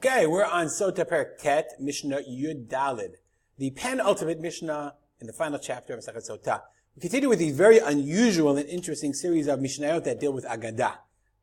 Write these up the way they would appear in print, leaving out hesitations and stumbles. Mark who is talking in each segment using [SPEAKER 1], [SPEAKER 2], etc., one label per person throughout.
[SPEAKER 1] Okay, we're on Sotah Perek Tet, Mishnah Yud Daled, the penultimate Mishnah in the final chapter of Masechet Sotah. We continue with these very unusual and interesting series of Mishnayot that deal with Agadah.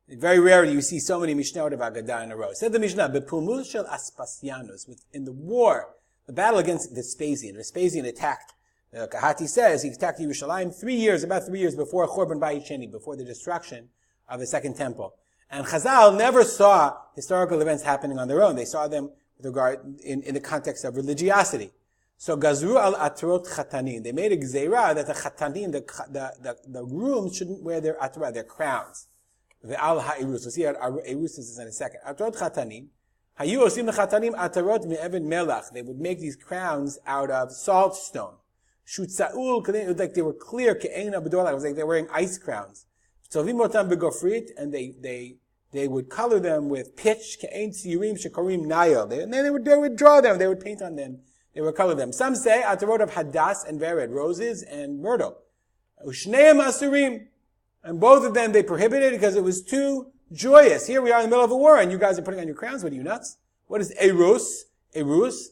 [SPEAKER 1] Very rarely you see so many Mishnayot of Agadah in a row. Said the Mishnah, Bepulmul shel Aspasianos, in the war, the battle against Vespasian. Vespasian attacked, Kahati says, he attacked Yerushalayim about 3 years before Chorban Bayit Sheni, before the destruction of the Second Temple. And Chazal never saw historical events happening on their own. They saw them with regard in the context of religiosity. So Gazru al atrot chatanin. They made a gzeira that the chatanin, the grooms shouldn't wear their atrot, their crowns. The al ha'irus. We'll see how irus is in a second. Atrot chatanin. Hayu osim the chatanim atrot me'even melach. They would make these crowns out of salt stone. Shutzaul, like they were clear, ke'ein abdullah. It was like they were wearing ice crowns. And they would color them with pitch, ke'ein tziyurim shekarim nayel. And then they would draw them, they would paint on them, they would color them. Some say atarot of hadas and vered, roses and myrtle. Ushneim asurim. And both of them they prohibited because it was too joyous. Here we are in the middle of a war and you guys are putting on your crowns. What are you, nuts? What is erus? Erus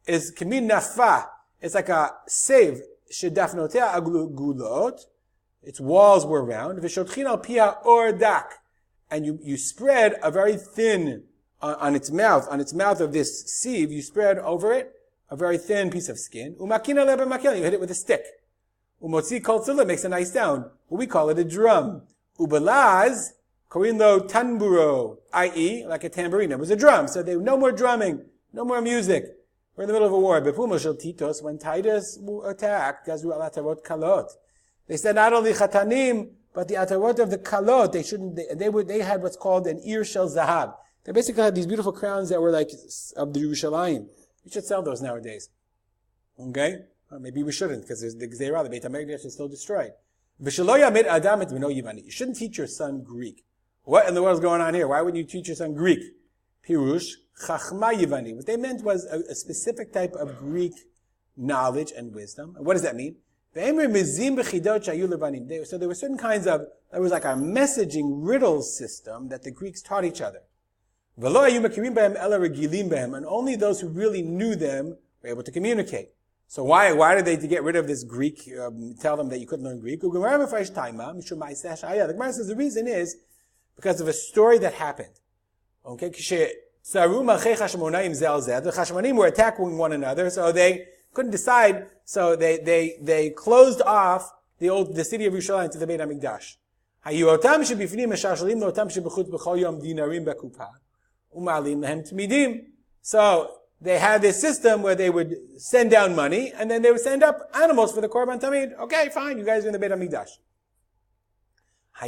[SPEAKER 1] is kamin nafa. It's like a save. Shedafnotea agulot. Its walls were round. V'shotchin al pia ordak. And you spread a very thin, on its mouth of this sieve, you spread over it a very thin piece of skin. Umakina lebe makil, you hit it with a stick. Umotzi kol tzula, makes a nice sound. We call it a drum. Ubalaz, korin lo tanburo, i.e., like a tambourine. It was a drum. So no more drumming, no more music. We're in the middle of a war. Bepumo shel Titos, when Titus attacked, gazru al atarot kalot. They said not only chatanim, but the atarot of the kalot, they had what's called an ear shel zahab. They basically had these beautiful crowns that were like of the Yerushalayim. We should sell those nowadays. Okay? Or maybe we shouldn't, because the Gzeirah, the Beit HaMikdash is still destroyed. You shouldn't teach your son Greek. What in the world is going on here? Why wouldn't you teach your son Greek? Pirush, chachma yivani. What they meant was a specific type of Greek knowledge and wisdom. And what does that mean? So there were certain kinds of, there was like a messaging riddle system that the Greeks taught each other. And only those who really knew them were able to communicate. So why did they get rid of this Greek, tell them that you couldn't learn Greek? The Gemara says the reason is because of a story that happened. Okay? The Chashmonaim were attacking one another, so they couldn't decide, so they closed off the city of Yerushalayim to the Beit HaMikdash. So they had this system where they would send down money, and then they would send up animals for the Korban Tamid. Okay, fine, you guys are in the Beit HaMikdash. So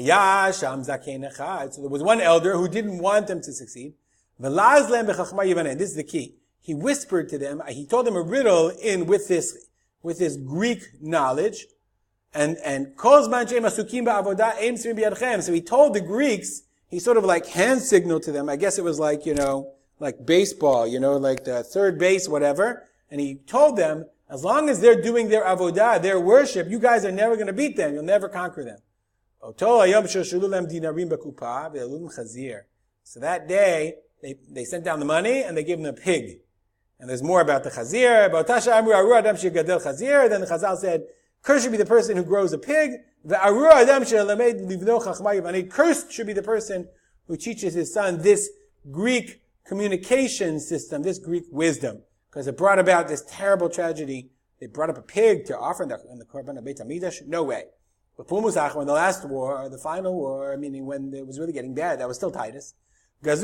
[SPEAKER 1] there was one elder who didn't want them to succeed. And this is the key. He whispered to them, he told them a riddle with this Greek knowledge, and so he told the Greeks, he sort of like hand signaled to them, I guess it was like, like baseball, like the third base, whatever, and he told them, as long as they're doing their avodah, their worship, you guys are never going to beat them, you'll never conquer them. So that day, they sent down the money, and they gave them a pig. And there's more about the chazir. Then the Chazal said, cursed should be the person who grows a pig. Cursed should be the person who teaches his son this Greek communication system, this Greek wisdom. Because it brought about this terrible tragedy. They brought up a pig to offer in the Korban of Beit HaMikdash. No way. But when the last war, or the final war, meaning when it was really getting bad, that was still Titus. They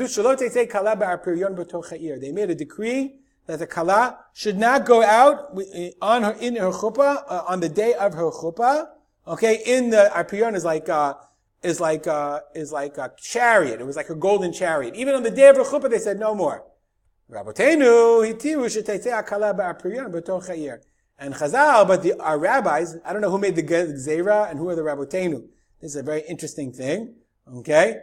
[SPEAKER 1] made a decree that the kala should not go out in her chuppah on the day of her chuppah. Okay, Arpion is like a chariot. It was like a golden chariot. Even on the day of her chuppah, they said no more. And Chazal, but our rabbis, I don't know who made the Gzeira and who are the Rabotenu. This is a very interesting thing. Okay.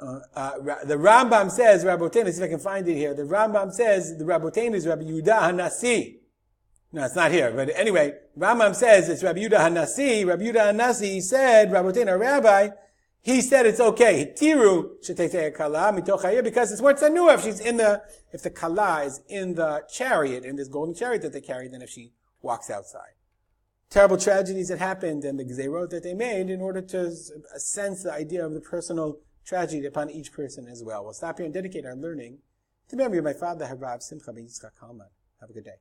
[SPEAKER 1] The Rambam says, Rabotenu, let's see if I can find it here. The Rambam says, the Rabotenu is Rabbi Yehuda HaNasi. No, it's not here. But anyway, Rambam says it's Rabbi Yehuda HaNasi. Rabbi Yehuda HaNasi said, Rabotenu, a rabbi, He said it's okay. Tiru shetetei kala mitoch hayir, because it's more tsanua if the kala is in the chariot, in this golden chariot that they carry, than if she walks outside. Terrible tragedies that happened and the gzeirot that they made in order to sense the idea of the personal tragedy upon each person as well. We'll stop here and dedicate our learning to the memory of my father, Harav Simcha ben Yitzchak Kalman. Have a good day.